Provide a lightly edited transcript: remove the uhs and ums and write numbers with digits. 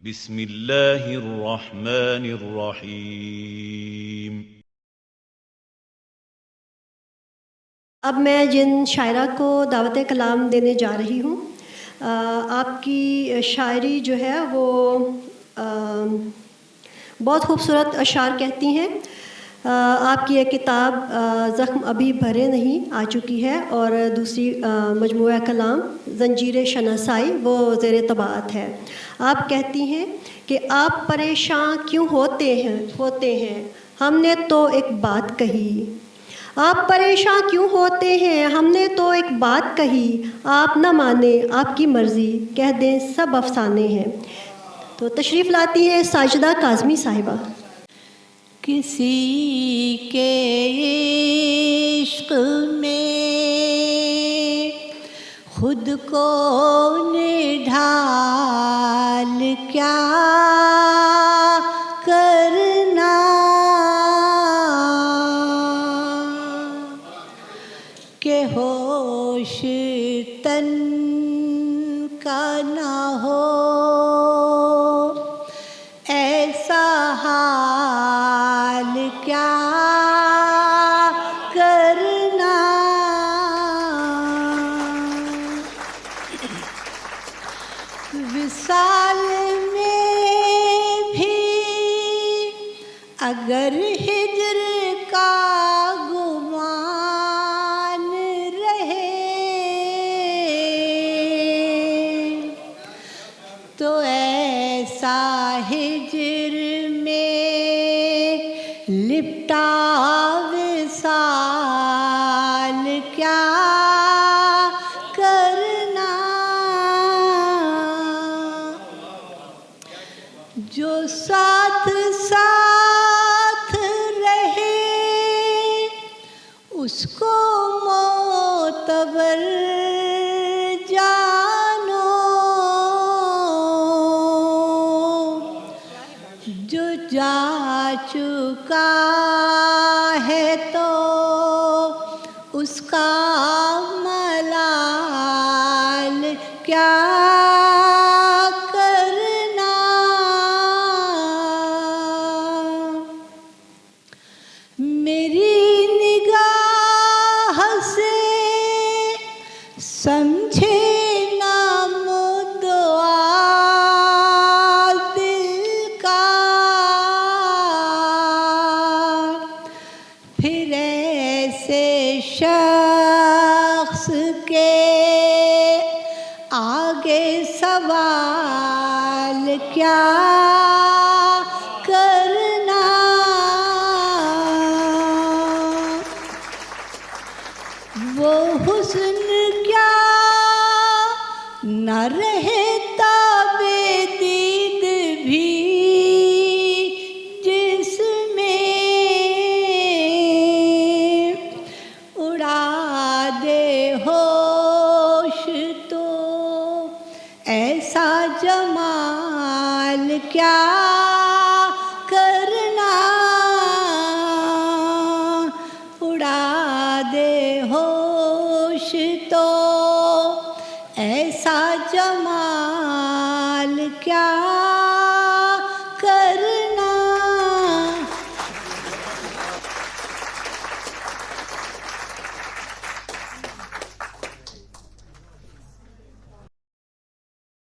बिस्मिल्लाहिर्रहमानिर्रहीम। अब मैं जिन शायरा को दावत कलाम देने जा रही हूँ, आपकी शायरी जो है वो बहुत खूबसूरत अशार कहती हैं। आपकी एक किताब ज़ख्म अभी भरे नहीं आ चुकी है, और दूसरी मजमूआ कलाम ज़ंजीर शनासाई वो ज़ेर तबाअत है। आप कहती हैं कि आप परेशान क्यों होते हैं, हमने तो एक बात कही। आप परेशान क्यों होते हैं, हमने तो एक बात कही। आप न माने आपकी मर्ज़ी, कह दें सब अफसाने हैं। तो तशरीफ़ लाती हैं साजिदा काज़मी साहिबा। किसी के इश्क में खुद को निढाल क्या करना, के होश तन का ना हो ऐसा हाल क्या करना। विसाल में भी अगर हिजर का गुमान रहे तो ऐसा हिजर में लिपटा विसाल क्या करना। जो साथ साथ रहे उसको मोतबर जानो, जो जा चुका है तो उसका मलाल क्या करना। मेरी निगाह से समझे ना मुद्दा दिल का, फिर ऐसे शख्स के आगे सवाल क्या करना। वो हुस्न क्या न रहता बेदीद भी जिसमें उड़ा दे होश तो ऐसा जमाल क्या करना। उड़ा दे होश तो ऐसा जमाल क्या